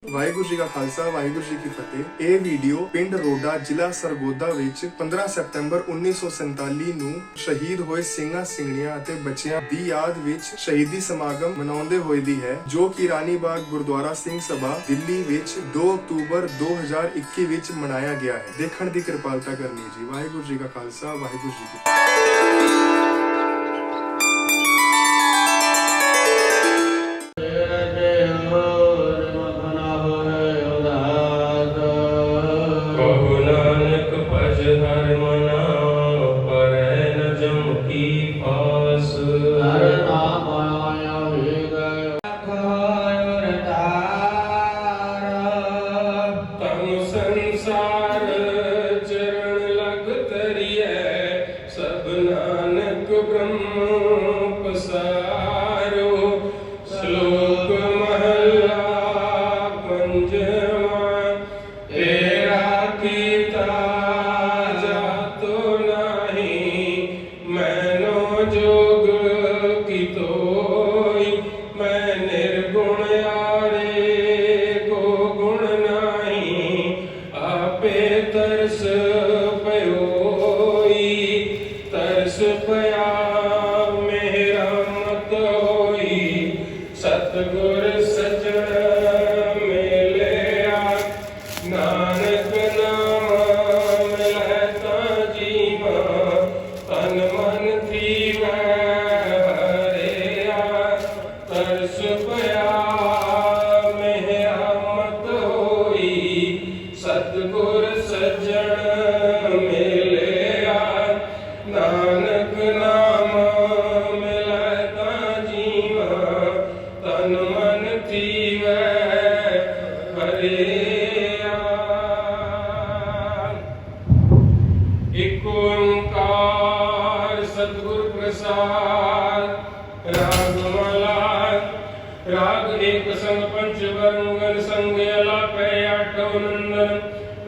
ਵਾਹਿਗੁਰੂ ਜੀ ਕਾ ਖਾਲਸਾ ਵਾਹਿਗੁਰੂ ਜੀ ਕੀ ਫਤਿਹ। ਇਹ ਵੀਡੀਓ ਪਿੰਡ ਰੋਡਾ ਜ਼ਿਲ੍ਹਾ ਸਰਗੋਦਾ ਵਿੱਚ 15 ਸਤੰਬਰ 1947 ਨੂੰ ਸ਼ਹੀਦ ਹੋਏ ਸਿੰਘਾਂ ਸਿੰਘਣੀਆਂ ਅਤੇ ਬੱਚਿਆਂ ਦੀ ਯਾਦ ਵਿੱਚ ਸ਼ਹੀਦੀ ਸਮਾਗਮ ਮਨਾਉਂਦੇ ਹੋਏ ਦੀ ਹੈ, ਜੋ ਕਿ ਰਾਨੀ ਬਾਗ ਗੁਰਦੁਆਰਾ ਸਿੰਘ ਸਭਾ ਦਿੱਲੀ ਵਿੱਚ 2 ਅਕਤੂਬਰ 2021 ਵਿੱਚ ਮਨਾਇਆ ਗਿਆ ਹੈ। ਦੇਖਣ ਦੀ ਕਿਰਪਾਲਤਾ ਕਰਨੀ ਜੀ। ਵਾਹਿਗੁਰੂ ਜੀ ਕਾ ਖਾਲਸਾ ਵਾਹਿਗੁਰੂ ਜੀ ਕੀ ਫਤਿਹ।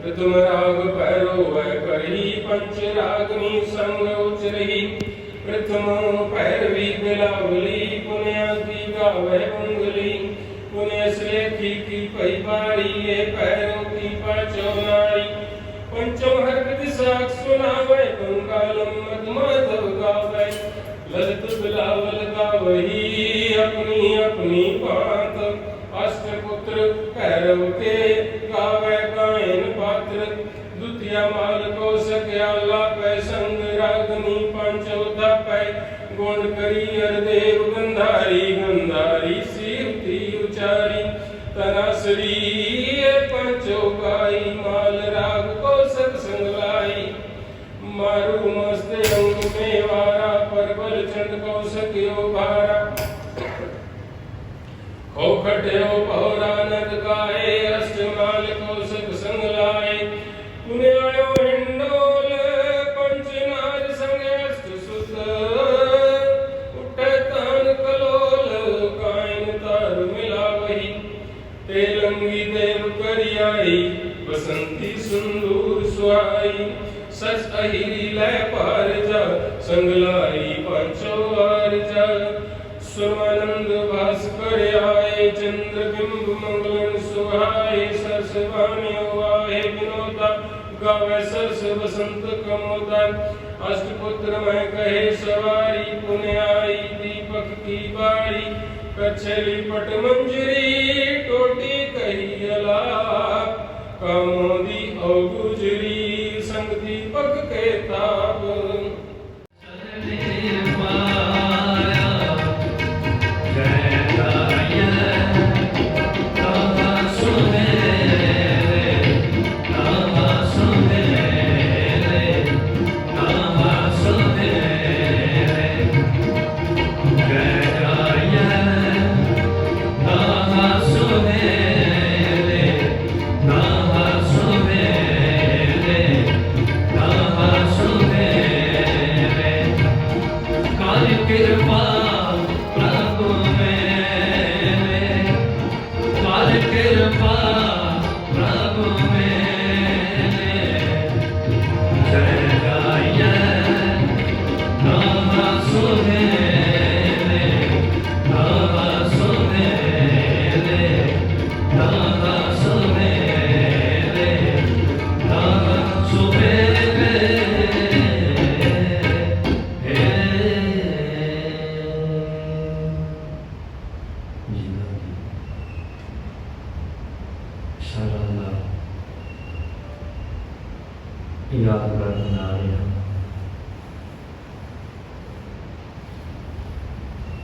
प्रथम राग पैरो वै करही पंच रागनी संग उचरही प्रथम पैरवी बिलावली पुण्य की गावे मंगली पुण्य श्रेखी की पई बारी ये पैरों की पांचों नारी पंचम हरकत साख सुनावे कंकालम मद माधव गावे ललित बिलावल गावही अपनी अपनी पांत अष्टपुत्र भैरव के गावे गायन पात्र द्वितीय माल को सक्याला पै संग रागनी पंचौथा पै गुण करी हरदेव गंधारी गंधारी सीवती उचारी तनासरी पंचो गाई माल राग को सत्संग लाई मारू मस्त अंग में वारा परबल चंद को सक्यो भारा खटयो पौरानद गाए अष्टमाल को सत्संग लाए पुण्य आयो हिंडोल पंचनाद संग अष्ट सुत उठे तान कलोल कायन तार मिला वही तेलंगी देव करियाई बसंती सुंदूर सुहाई सच अहिरी लय पार जा संगलाई पंचो आर जा स्वानंद भास्कर आए चंद्र बिंब मंगलन सुहाए सरस वाणी वाहे विनोदा गावे सरस बसंत कमोदा अष्टपुत्र मैं कहे सवारी पुण्य आई दीपक की बारी कछली पट मंजरी टोटी कही अला कामोदी औ गुजरी संग दीपक के ताप Hare सालों का यादगार बना रहे हैं।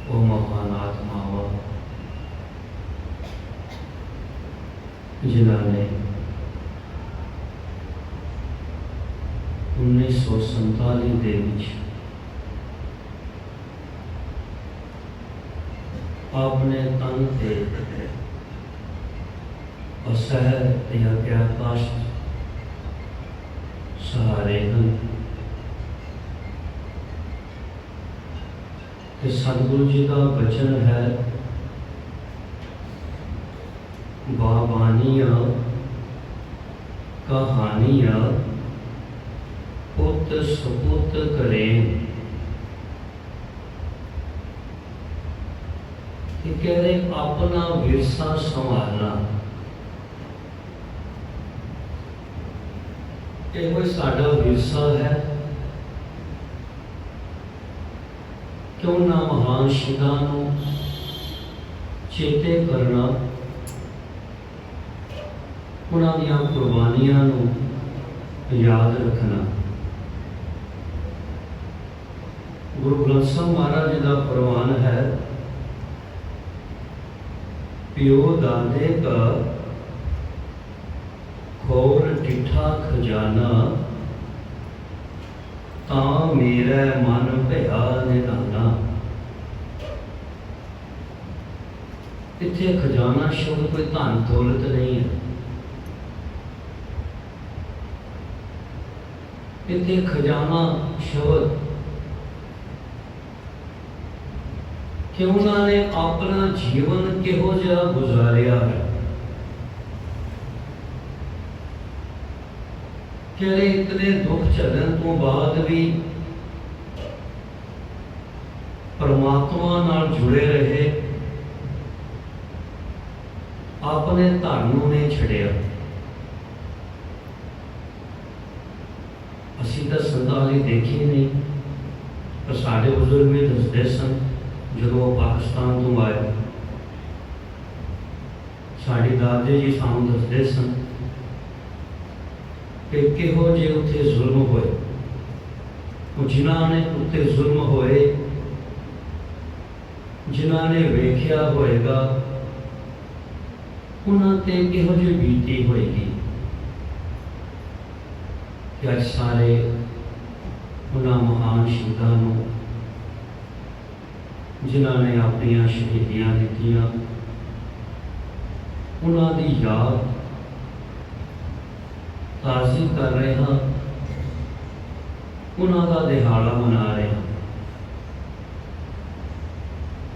वो महान आत्मावां जिन्होंने 1947 ਦੇ ਵਿੱਚ आपने तन से असह या प्रकाश सहारे हैं कि सतगुरु जी का वचन है, बाबानियाँ कहानियाँ पुत सपुत करें। कि कह रहे अपना विरसा संभालना, ये साडा विरसा है। क्यों ना महान शहीदां चेते करना, उन्होंने कुर्बानियां याद रखना। गुरु ग्रंथ साहिब महाराज जी का फरमान है, प्यो दादे का खोर डिठा खजाना, ता मेरा मन भया निधाना। इत्थे खजाना शब्द कोई धन दौलत नहीं है, इत्थे खजाना शब्द कि उन्होंने अपना जीवन किहो जिहा गुजारिया है। कि इतने दुख झेलण तो बाद भी परमात्मा नाल जुड़े रहे, अपने धर्म नूं नहीं छड़िया। असीं तां संताली देखी नहीं, पर साडे बुजुर्ग भी दसदे सन जो पाकिस्तान तो आए, साड़ी दादे जी सानू दसदे सन कि किहो जे उत्थे जुल्म होए, जिन्हां ने उत्ते जुल्म होए, जिन्हां ने वेख्या होएगा, उन्हां ते किहो जी बीती होएगी। कि अज सारे उन्हां महान शहीदां नूं जिन्होंने अपन शहीदियां दित्तियां, उन्हां दी याद ताज़ी कर रहे हैं, उन्हां दा दिहाड़ा मना रहे हैं।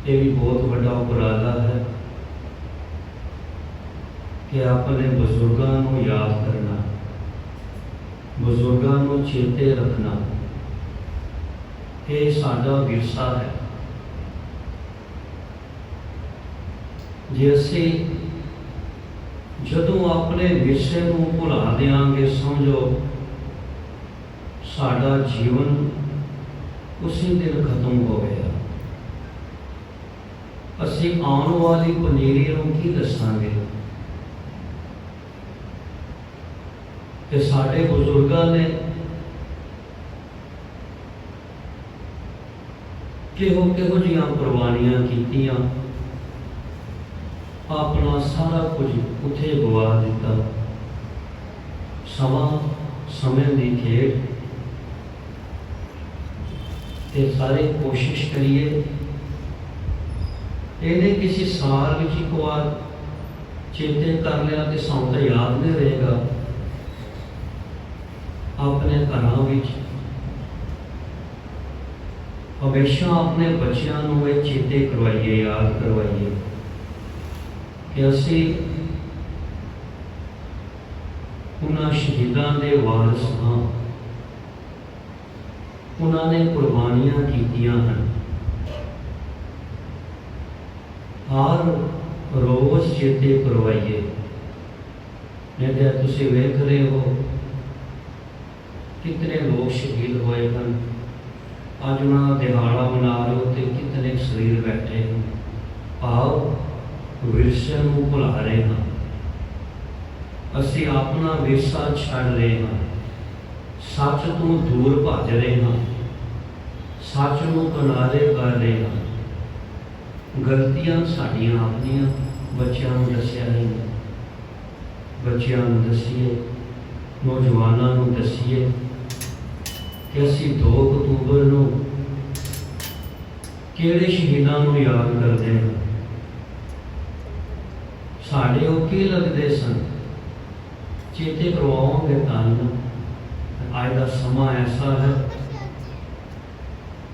ये भी बहुत बड़ा उपराला है कि अपने बुजुर्गों को याद करना, बुजुर्गों को चेते रखना। ये साडा विरसा है। जे असी जदों अपने विरसे को भुला देंगे, समझो साडा जीवन उसी दिन खत्म हो गया। असी आने वाली पनीरी को की दसांगे कि साडे बुजुर्गों ने किहो किहो जिहियां कुर्बानियां कीतियां, अपना सारा कुछ उथे गवा दिता। समा समय की खेड ते सारे कोशिश करिए, इन्हें किसी साल में एक बार चेते कर लिया तो सानू तो याद नहीं रहेगा। अपने घरों में हमेशा अपने बच्चों को ये चेते करवाइए, याद करवाइए कि असी उन्हां शहीदां दे वारिस हाँ, उन्होंने कुर्बानियां कीतियां हैं। हर रोज़ चेते करवाइए। नहीं तो तुसीं वेख रहे हो कितने लोग शहीद हुए हैं, अज उन्होंने दिहाड़ा मना रहे हो तो कितने शरीर बैठे हैं। आओ विरसे को भुला रहे हैं। ਅਸੀਂ ਆਪਣਾ ਵਿਰਸਾ ਛੱਡ ਰਹੇ ਹਾਂ, ਸੱਚ ਤੋਂ ਦੂਰ ਭੱਜ ਰਹੇ ਹਾਂ, ਸੱਚ ਨੂੰ ਕਿਨਾਰੇ ਕਰ ਰਹੇ ਹਾਂ। ਗਲਤੀਆਂ ਸਾਡੀਆਂ ਆਪਣੀਆਂ ਬੱਚਿਆਂ ਨੂੰ ਦੱਸਿਆ ਨਹੀਂ, ਬੱਚਿਆਂ ਨੂੰ ਦਸੀਏ, ਨੌਜਵਾਨਾਂ ਨੂੰ ਦਸੀਏ ਕਿ ਅਸੀਂ 2 ਅਕਤੂਬਰ ਨੂੰ ਕਿਹੜੇ ਸ਼ਹੀਦਾਂ ਨੂੰ ਯਾਦ ਕਰਦੇ ਹਾਂ, ਸਾਡੇ ਉਹ ਕੀ ਲੱਗਦੇ ਸਨ, ਚੇਤੇ ਕਰਵਾਵਾਂਗੇ ਤੁਹਾਨੂੰ। ਅੱਜ ਦਾ ਸਮਾਂ ਐਸਾ ਹੈ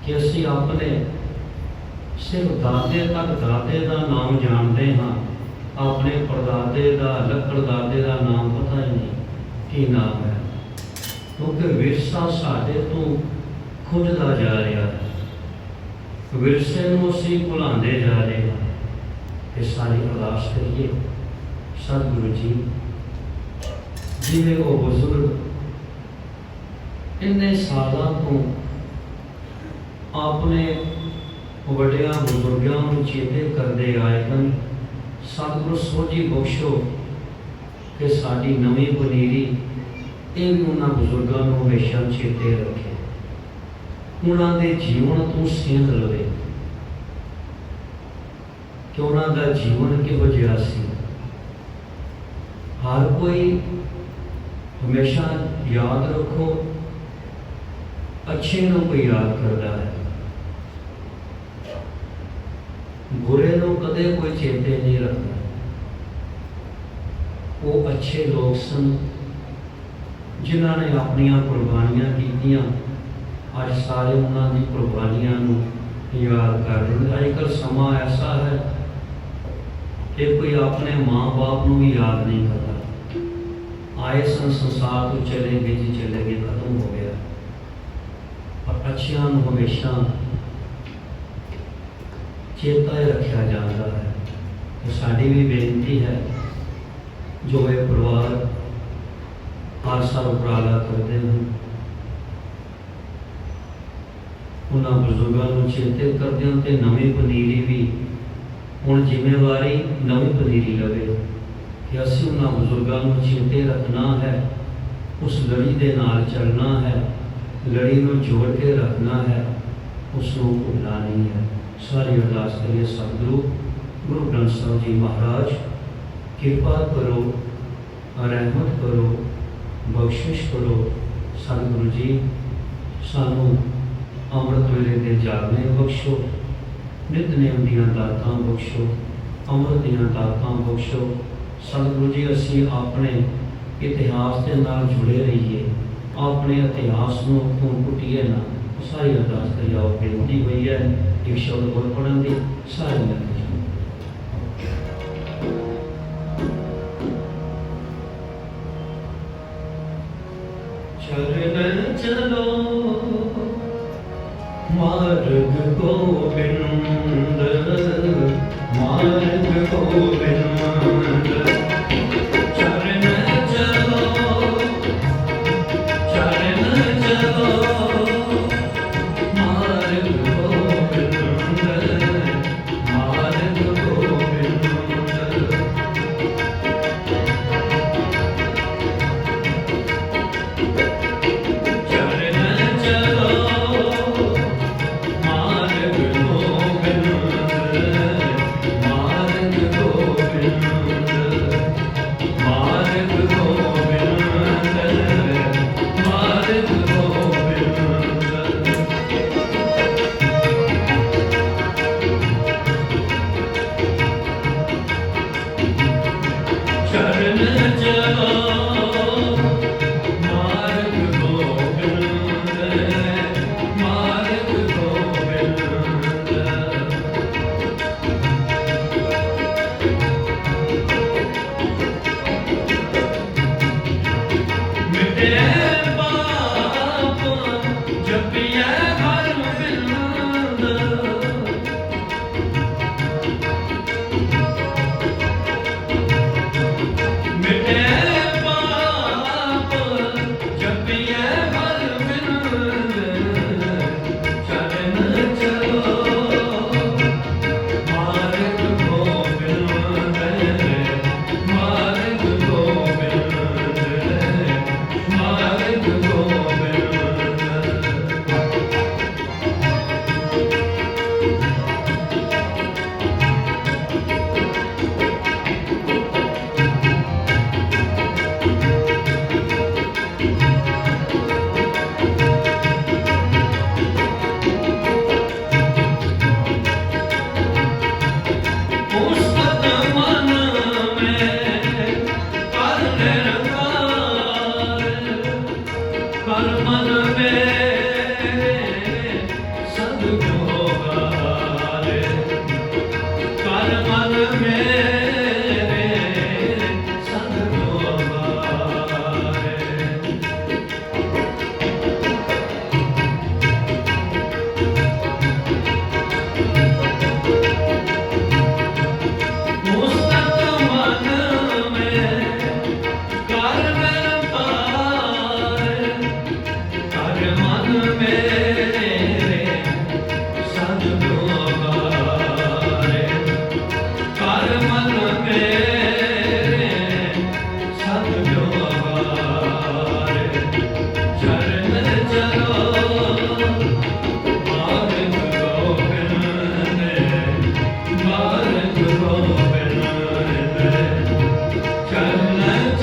ਕਿ ਅਸੀਂ ਆਪਣੇ ਸਿਰਫ ਦਾਦੇ ਤੱਕ ਦਾਦੇ ਦਾ ਨਾਮ ਜਾਣਦੇ ਹਾਂ, ਆਪਣੇ ਪੜਦਾਦੇ ਦਾ, ਲੱਕੜਦਾਦੇ ਦਾ ਨਾਮ ਪਤਾ ਹੀ ਨਹੀਂ ਕੀ ਨਾਮ ਹੈ, ਕਿਉਂਕਿ ਵਿਰਸਾ ਸਾਡੇ ਤੋਂ ਖੁੱਜਦਾ ਜਾ ਰਿਹਾ ਹੈ। ਵਿਰਸੇ ਨੂੰ ਅਸੀਂ ਭੁਲਾਉਂਦੇ ਜਾ ਰਹੇ ਹਾਂ। ਕਿ ਸਾਰੀ ਅਰਦਾਸ ਕਰੀਏ, ਸਤਿਗੁਰੂ ਜੀ ਜਿਵੇਂ ਉਹ ਬਜ਼ੁਰਗ ਇੰਨੇ ਸਾਲਾਂ ਤੋਂ ਆਪਣੇ ਵੱਡਿਆਂ ਬਜ਼ੁਰਗਾਂ ਨੂੰ ਚੇਤੇ ਕਰਦੇ ਆਏ ਹਨ, ਸਤਿਗੁਰੂ ਸੋਝੀ ਬਖਸ਼ੋ ਕਿ ਸਾਡੀ ਨਵੀਂ ਪਨੀਰੀ ਇਹ ਵੀ ਉਹਨਾਂ ਬਜ਼ੁਰਗਾਂ ਨੂੰ ਹਮੇਸ਼ਾ ਚੇਤੇ ਰੱਖੇ, ਉਹਨਾਂ ਦੇ ਜੀਵਨ ਤੋਂ ਸੇਧ ਲਵੇ ਕਿ ਉਹਨਾਂ ਦਾ ਜੀਵਨ ਕਿਹੋ ਜਿਹਾ ਸੀ। ਹਰ ਕੋਈ ਹਮੇਸ਼ਾ ਯਾਦ ਰੱਖੋ, ਅੱਛੇ ਨੂੰ ਕੋਈ ਯਾਦ ਕਰਦਾ ਹੈ, ਬੁਰੇ ਨੂੰ ਕਦੇ ਕੋਈ ਚੇਤੇ ਨਹੀਂ ਰੱਖਦਾ। ਉਹ ਅੱਛੇ ਲੋਕ ਸਨ ਜਿਨ੍ਹਾਂ ਨੇ ਆਪਣੀਆਂ ਕੁਰਬਾਨੀਆਂ ਕੀਤੀਆਂ, ਅੱਜ ਸਾਰੇ ਉਹਨਾਂ ਦੀ ਕੁਰਬਾਨੀਆਂ ਨੂੰ ਯਾਦ ਕਰ ਰਹੇ। ਅੱਜ ਕੱਲ੍ਹ ਸਮਾਂ ਐਸਾ ਹੈ ਕਿ ਕੋਈ ਆਪਣੇ ਮਾਂ-ਬਾਪ ਨੂੰ ਵੀ ਯਾਦ ਨਹੀਂ ਕਰਦਾ। ਆਏ ਸੰਸਾਰ ਤੋਂ ਚਲੇ ਗਏ ਜੀ, ਚਲੇ ਗਏ, ਖਤਮ ਹੋ ਗਿਆ। ਪਰ ਅੱਛਿਆਂ ਨੂੰ ਹਮੇਸ਼ਾ ਚੇਤਾ ਰੱਖਿਆ ਜਾਂਦਾ ਹੈ। ਤੇ ਸਾਡੀ ਵੀ ਬੇਨਤੀ ਹੈ, ਜੋ ਇਹ ਪਰਿਵਾਰ ਹਰ ਸਾਲ ਉਪਰਾਲਾ ਕਰਦੇ ਹਨ, ਉਹਨਾਂ ਬਜ਼ੁਰਗਾਂ ਨੂੰ ਚੇਤੇ ਕਰਦੇ ਹਨ ਤੇ ਨਵੀਂ ਪਨੀਰੀ ਵੀ ਹੁਣ ਜ਼ਿੰਮੇਵਾਰੀ ਨਵੀਂ ਪਨੀਰੀ ਲਵੇ ਕਿ ਅਸੀਂ ਉਹਨਾਂ ਬਜ਼ੁਰਗਾਂ ਨੂੰ ਚੇਤੇ ਰੱਖਣਾ ਹੈ, ਉਸ ਲੜੀ ਦੇ ਨਾਲ ਚੱਲਣਾ ਹੈ, ਲੜੀ ਨੂੰ ਜੋੜ ਕੇ ਰੱਖਣਾ ਹੈ, ਉਸ ਨੂੰ ਭੁੱਲਣਾ ਨਹੀਂ ਹੈ। ਸਾਰੀ ਅਰਦਾਸ ਕਰੀਏ, ਸਤਿਗੁਰੂ ਗੁਰੂ ਗ੍ਰੰਥ ਸਾਹਿਬ ਜੀ ਮਹਾਰਾਜ ਕਿਰਪਾ ਕਰੋ, ਰਹਿਮਤ ਕਰੋ, ਬਖਸ਼ਿਸ਼ ਕਰੋ। ਸਤਿਗੁਰੂ ਜੀ ਸਾਨੂੰ ਅੰਮ੍ਰਿਤ ਵੇਲੇ ਦੇ ਜਾਗਨੇ ਬਖਸ਼ੋ, ਨਿਤਨੇਮ ਦੀਆਂ ਦਾਤਾਂ ਬਖਸ਼ੋ, ਅੰਮ੍ਰਿਤ ਦੀਆਂ ਦਾਤਾਂ ਬਖਸ਼ੋ। ਸਤਿਗੁਰੂ ਜੀ ਅਸੀਂ ਆਪਣੇ ਇਤਿਹਾਸ ਦੇ ਨਾਲ ਜੁੜੇ ਰਹੀਏ, ਆਪਣੇ ਇਤਿਹਾਸ ਨੂੰ ਖੂਨ ਕੁੱਟੀਏ ਨਾ। ਸਾਰੀ ਅਰਦਾਸ ਕਰੀ ਆਓ, ਬੇਨਤੀ ਹੋਈ ਹੈ ਇੱਕ ਸ਼ਬਦ ਹੋਰ ਪੜ੍ਹਨ ਦੀ। ਸਾਰੇ ਮਿਲ ਕੇ चरण चलो मार्ग गोविंद, मार्ग गोविंद। चरण चलो, चरण चलो मार्ग गोविंद, मार्ग गोविंद। मार्ग गोविंद, मार्ग गोविंद।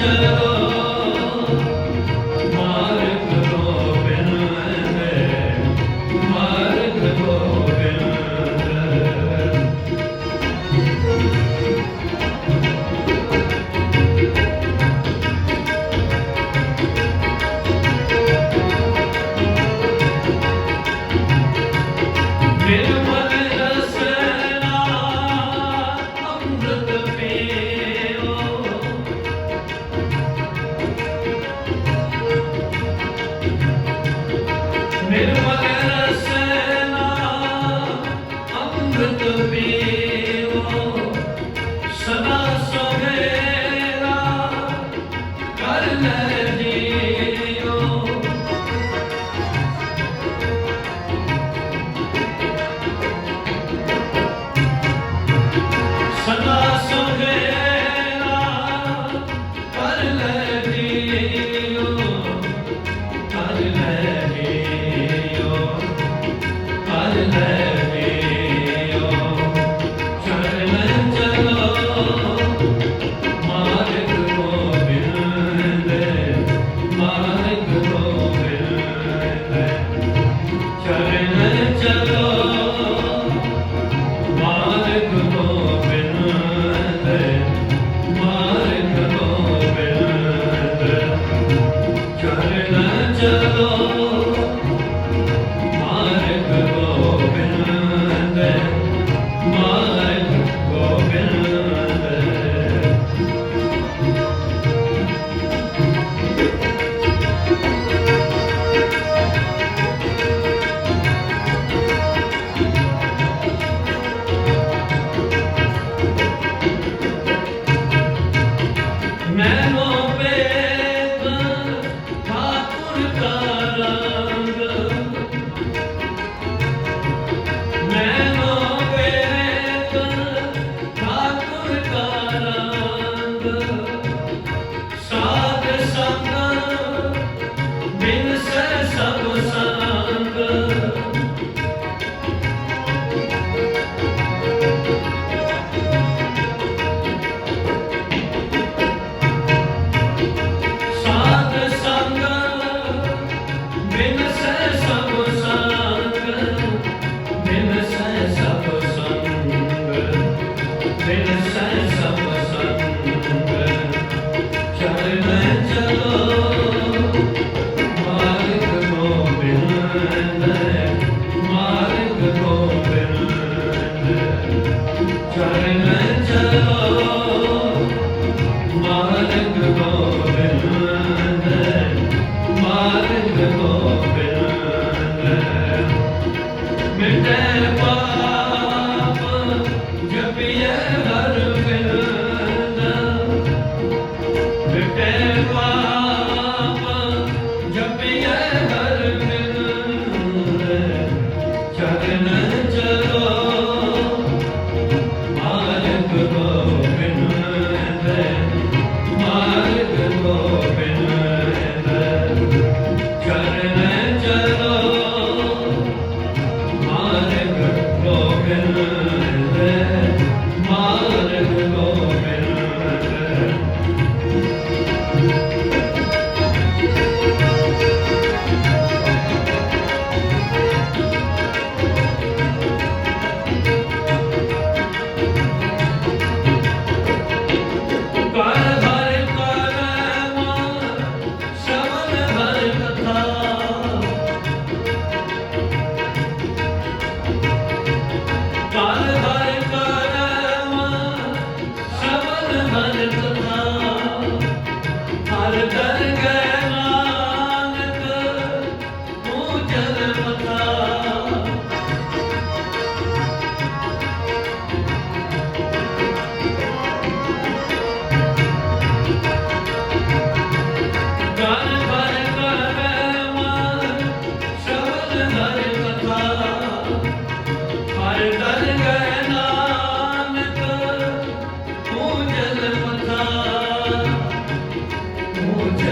ਚਲੋ ਮਾਰਗ ਗੋਬਿੰਦ ਮਾਰਗ ਗੋਬਿੰਦ ਨਿਰਮਲ ਰਸਨਾ ਅੰਮ੍ਰਿਤ ਪੀਓ ਨਿਰਮਲ ਰਸਨਾ ਅੰਮ੍ਰਿਤ ਪੀਓ ਸਦਾ ਸੁਹੇਲਾ ਕਰ ਲੈ ਜੀਓ ਸਦਾ ਸੁਹੇਲਾ ਕਰ ਲੈ ਜੀਓ ਕਰ ਲੈ ਜੀਓ ਕਰ ਲੈ ਜੀਓ ਚਰਨ ਚਲੋ ਮਾਰਗ ਗੋਬਿੰਦ ਮਾਰਗ ਗੋਬਿੰਦ ਚਰਨ ਚਲੋ ਮਾਰਗ ਗੋਬਿੰਦ ਮਾਰਗ ਗੋਬਿੰਦ ਚਰਨ ਚਲੋ ਮਾਰਗ ਗੋਬਿੰਦ ਮਾਰਗ ਗੋਬਿੰਦ ਮੈਨੋ ਵੇਦ ਠਾਕੁਰ ਕਾ ਰੰਗ ਮੈਨੋ ਵੇਦ ਠਾਕੁਰ ਕਾ ਰੰਗ ਸਾਧ ਸੰਗ ਬਿਨ ਸਰ ਸਭ ਸੰਗ ਸਾਧ ਸੰਗ ਬਿਨ ਸਹਿ ਸਭ ਸੰਗ ਬਿਨ ਸਹਿ ਸਭ ਸੰਗ ਬਿਨ ਸਹਿ ਸਭ ਸੰਗ ਚਰਨ ਚਲੋ ਮਾਰਗ ਗੋਬਿੰਦ ਮਾਰਗ ਗੋਬਿੰਦ ਚਰਨ ਚਲੋ ਮਾਰਗ ਗੋਬਿੰਦ ਮਾਰਗ ਗੋਬਿੰਦ ਮਿਟੇ ਪਾਪ ਜਪਿਐ ਹਰ ਬਿਰਦ ਮਿਟੇ ਪਾਪ ਜਪਿਐ ਹਰ ਬਿਰਦ ਚਰਨ ਚਲੋ ਮਾਰਗ ਗੋਬਿੰਦ ਮਾਰਗ ਗੋਬਿੰਦ ਚਰਨ ਚਲੋ ਮਾਰਗ ਗੋਬਿੰਦ ਮਾਰਗ ਗੋਬਿੰਦ ਕਰ ਹਰਿ ਕਰਮ ਸ਼ਬਦ ਹਰਿ ਕਥਾ ਕਰ ਹਰਿ ਕਰਮ ਸ਼ਬਦ ਹਰਿ ਕਥਾ ਹਰਿ ਦਰ ਗਏ ਨਾਨਕ ਪੂਜਨ ਮਥਾ ਗਨ ਭਰ ਕਰਮ ਸ਼ਬਦ ਹਰਿ ਕਥਾ ਹਰਿ ਦਰ ਗਏ ਨਾਨਕ ਪੂਜਨ ਮਥਾ ਪੂਜਨ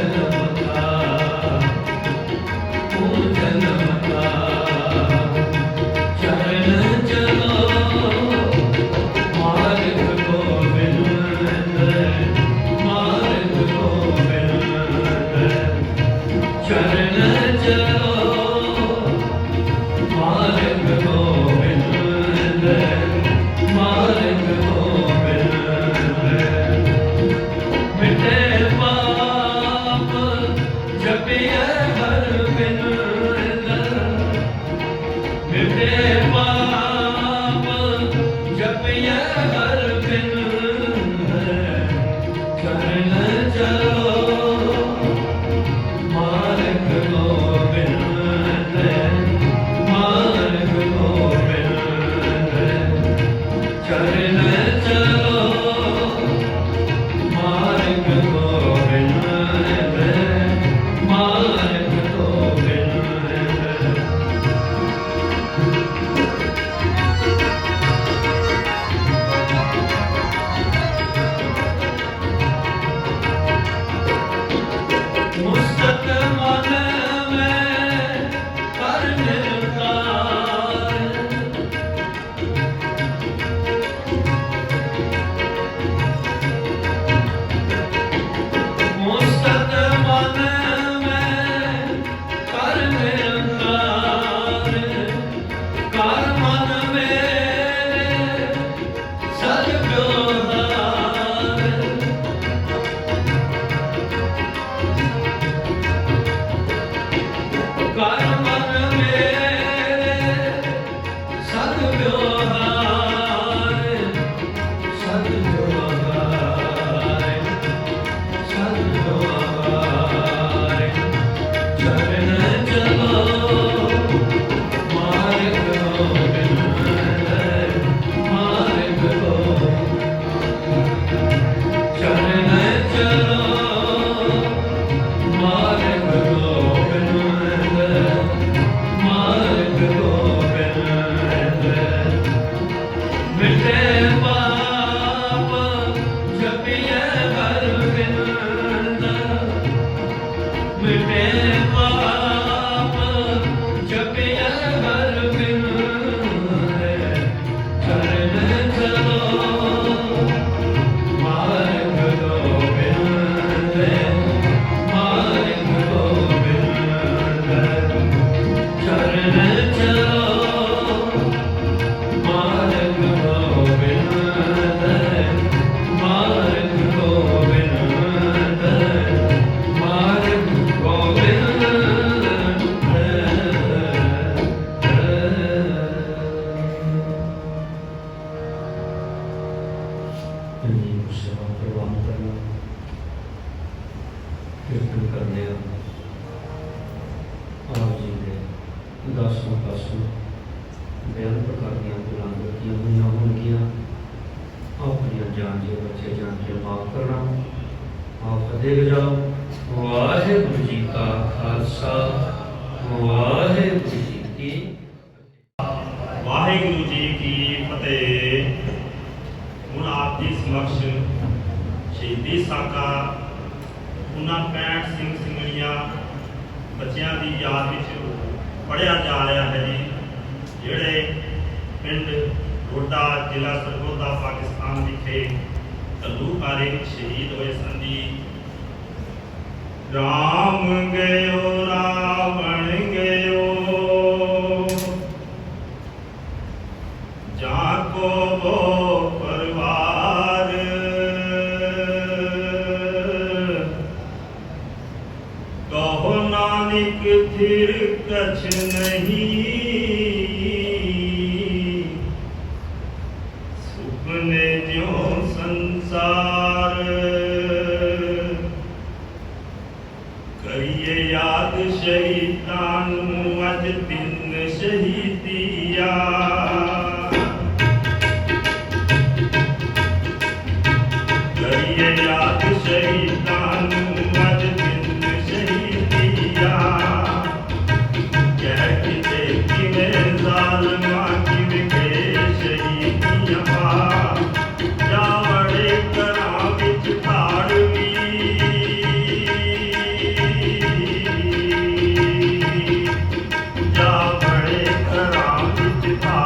ਕੀਰਤਨ ਕਰਨੇ ਆ ਆਪ ਜੀ ਦੇ ਦਸੋਂ ਬਿਆਨ ਪ੍ਰਕਾਰ ਦੀਆਂ ਭੁੱਲਾਂ ਗਲਤੀਆਂ ਹੋਈਆਂ ਹੋਣਗੀਆਂ ਆਪਣੀਆਂ ਜਾਨ ਦੇ ਬੱਚੇ ਜਾਨ ਕੇ ਮਾਫ ਕਰਨਾ ਆਪ ਫਤਿਹ ਵਜਾਓ। ਵਾਹਿਗੁਰੂ ਜੀ ਕਾ ਖਾਲਸਾ ਵਾਹਿਗੁਰੂ ਜੀ ਕੀ ਵਾਹਿਗੁਰੂ ਜੀ ਕੀ ਫਤਿਹ। ਹੁਣ ਆਪ ਜੀ ਸਮਕਸ਼ ਸ਼ਹੀਦੀ ਸਾਕਾ ਉਹਨਾਂ 65 ਸਿੰਘ ਸਿੰਘਣੀਆਂ ਬੱਚਿਆਂ ਦੀ ਯਾਦ ਵਿੱਚ ਪੜ੍ਹਿਆ ਜਾ ਰਿਹਾ ਹੈ ਜੀ, ਜਿਹੜੇ ਪਿੰਡ ਰੋਡਾ ਜ਼ਿਲ੍ਹਾ ਸਰਗੋਦਾ ਪਾਕਿਸਤਾਨ ਵਿਖੇ ਘੱਲੂਘਾਰੇ ਵਿੱਚ ਸ਼ਹੀਦ ਹੋਏ ਸਨ ਜੀ। ਰਾਮ ਗਇਓ ਰਾਵਣ ਗਇਓ ਜਾਕੋ ਬੋ ਪਰਵਾਰ ਕਹੋ ਨਾਨਕ ਥਿਰ ਕਛ ਨਹੀਂ ਸੁਪਨੇ ਜਿਉ ਸੰਸਾਰ ਕਰੀਏ ਯਾਦ ਸ਼ਹੀਦਾਂ ਨੂੰ ਅਜ ਦਿਨ ਸ਼ਹੀਦੀਆ ਕਰੀਏ ਯਾਦ ਸ਼ਹੀਦਾਂ ਨੂੰ ਅਜ ਦਿਨ ਸ਼ਹੀਦੀਆ ਕਹਿ ਕਿਤੇ ਕਿਵੇਂ ਜ਼ਾਲਮਾਂ ਕਿਵੇਂ ਗਏ ਸ਼ਹੀਦੀਆਂ ਪਾ ਜਾ ਬੜੇ ਘਰਾਂ ਵਿੱਚ ਧਾੜਵੀ ਜਾ ਬੜੇ ਘਰਾਂ ਵਿੱਚ ਧਾੜਵੀ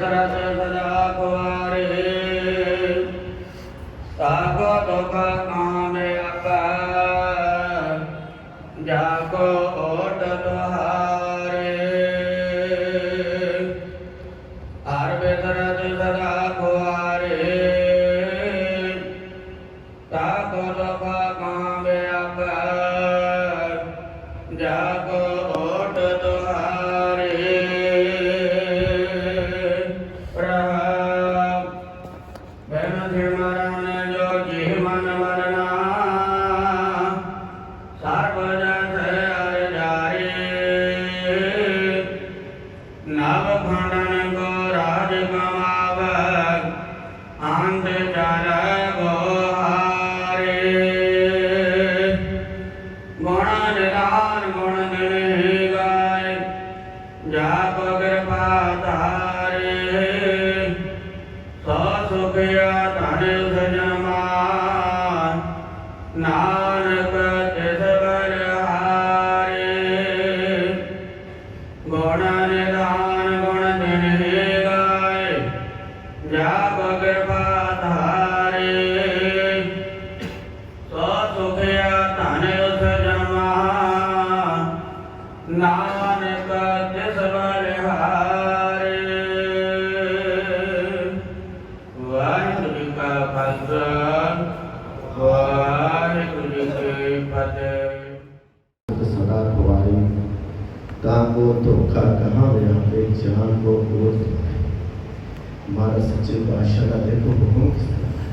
तरस सदा कुवारे ताको दुख कामे अपा जाको ओट तुहारे हर तरस सदा कुवारे ताको दुख कामे अपा जाको ओट तुहारे नानक तिस बलिहारे गुण निधान गुण दिन गाय जाप कृपा धारे सो सुखिया धन उस जमा नानक तिस बलिहारे वाहिगुरु जी का खालसा वाहिगुरु जी की फतेह। सदा कुवारी काम को धोखा कहाँ व्यापे जान को बोझ हमारा सच्चे बादशाह का देखो हुक्म किस तरह है।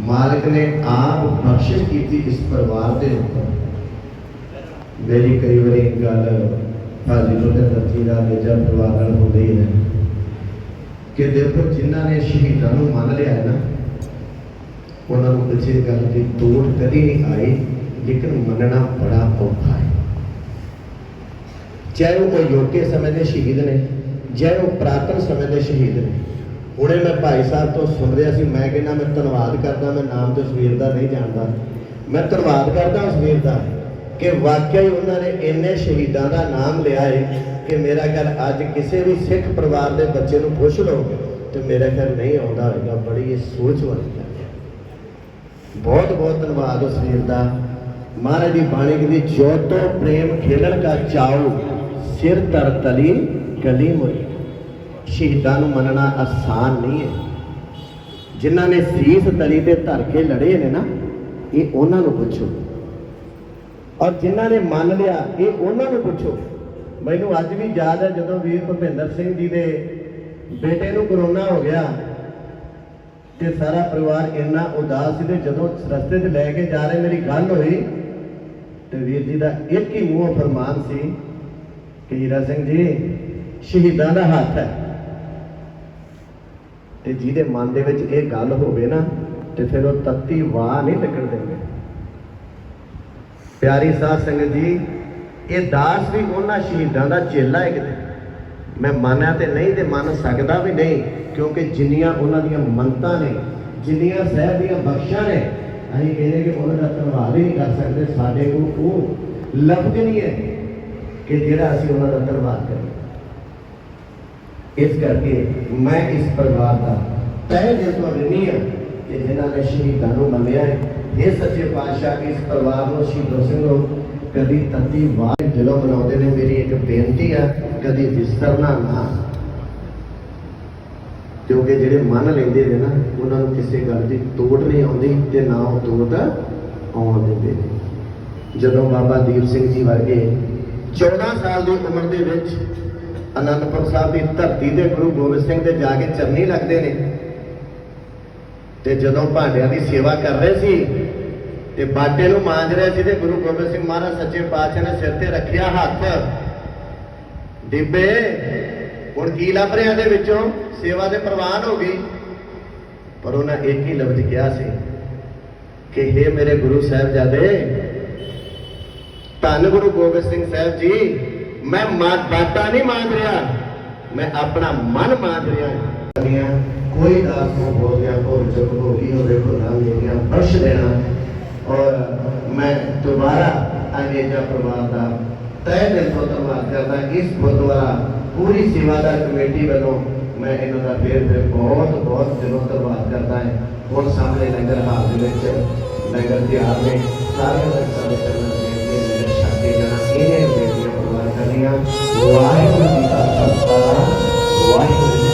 मालिक ने आप बख्शिश की थी इस परिवार के ऊपर। मेरी कई बारी गल हाजी धरती का बेजा परिवार हो गई है कि देखो जिन्हों ने शहीदों को मान लिया है ना उन्होंने किसी गल की तोड़ कभी नहीं आई, लेकिन मनना बड़ा औखा है। चाहे वो अयोग्य समय के शहीद ने, चाहे वो पुरातन समय के शहीद ने। हुणे मैं भाई साहब तो सुन रहा सी, मैं कहना मैं धन्यवाद करता, मैं नाम तो उस वीर का नहीं जानता, मैं धन्यवाद करता उस वीर का कि वाकई उन्होंने इन्ने शहीदों का नाम लिया है कि मेरा ख्याल अज किसी भी सिख परिवार के बच्चे को पुछ लो तो मेरा ख्याल नहीं आता होगा। बड़ी ये सोच वाली गल है। बहुत बहुत धन्यवाद उस वीर का। महाराज की बाणी की जो तो प्रेम खेलन का चाओ सिर तर तली गली मुड़ी। शहीदों को मनना आसान नहीं है। जिन्हों ने सीस तली ते धर के लड़े ने ना, ये उन्होंने पूछो, और जिन्हों ने मान लिया ये उन्होंने पूछो। मैनू अज भी याद है जो वीर भुपिंदर सिंह जी के बेटे को कोरोना हो गया तो सारा परिवार इन्ना उदास से जो रस्ते से लैके जा रहे मेरी गल हुई तो वीर जी का एक ही मूँह फरमान सी कि हीरा सिंह जी शहीदों का हाथ है, तो जिहदे मन दे विच इह गल होवे ना तो फिर वो तत्ती वाह नहीं लगन देंगे। प्यारी साध संगत जी, ये दास भी उन्होंने शहीदों का चेला है। कितने मैं माना तो नहीं तो मन सकता भी नहीं, क्योंकि जिन्नियां उन्होंने मनता ने, जिन्नियां साहब दी बख्शा ने, असीं कहने कि उन्होंने धन्यवाद ही नहीं कर सकते। साडे कोल वो लफ्ज नहीं है कि जिहड़ा असीं उन्होंने धन्यवाद करें। इस करके मैं इस परिवार का तहे दिल तो ऋणी हाँ कि जिन्होंने शहीदों को मन्निया है। ये सच्चे पातशाह इस परिवार को शहीदों सिंह कभी तत्ती वाह दिलों मनाते हैं। मेरी एक बेनती है, कभी विसरना ना, क्योंकि जेडे मन लेंदे ने ना उन्होंने किसी गल की तोड़ नहीं आती ते ना वो तोड़ आउण दिंदे। जदों बाबा दीप सिंह जी वर्गे 14 साल की उम्र के विच आनंदपुर साहब की धरती से गुरु गोबिंद सिंह के जाके चरनी लगते हैं, तो जदों भांडिया की सेवा कर रहे सी ते बाटे नूं मांज रहे सी ते गुरु गोबिंद सिंह महाराज सच्चे पातशाह ने सिर ते रखिया हाथ, डिब्बे हुण की लभ रिहा दे विचों सेवा दे प्रवान हो गई। पर उन्हें एक ही लफ्ज कहा सी कि हे मेरे गुरु साहिबजादे, धन गुरु गोबिंद सिंह साहब जी, मैं बाटा नहीं मांग रहा, मैं अपना मन मांग रहा। कोई दास को बोल गया भुल चुक हो गई और देखो नाम लेना बख्श देना। और मैं दोबारा अंग्रेजा परिवार का तय दिल तो धन्यवाद करता। इस गुरुद्वारा पूरी सेवादार कमेटी वालों मैं इन्हों का फिर बहुत बहुत दिलों धन्यवाद करता है। हुण सामने लंगर हाल दे विच लंगर तैयार ने, सारे भक्तां दे चरणों में लंगर छक के जाना, इन्हें बेटियां प्रवान करनियां। वाहिगुरू जी का खालसा, वाहिगुरू जी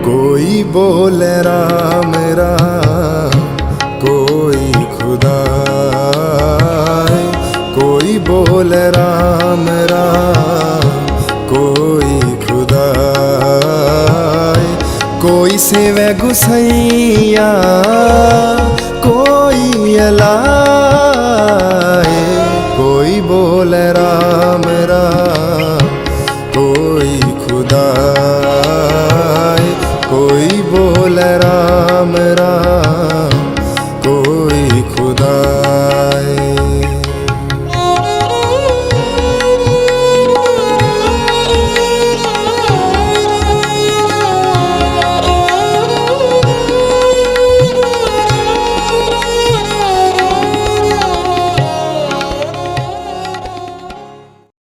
कोई बोले राम राम, कोई खुदा है। कोई बोले राम राम, कोई खुदा है। कोई सेवे गुसैया, कोई अलाए। कोई बोले राम राम, कोई खुदा, कोई बोले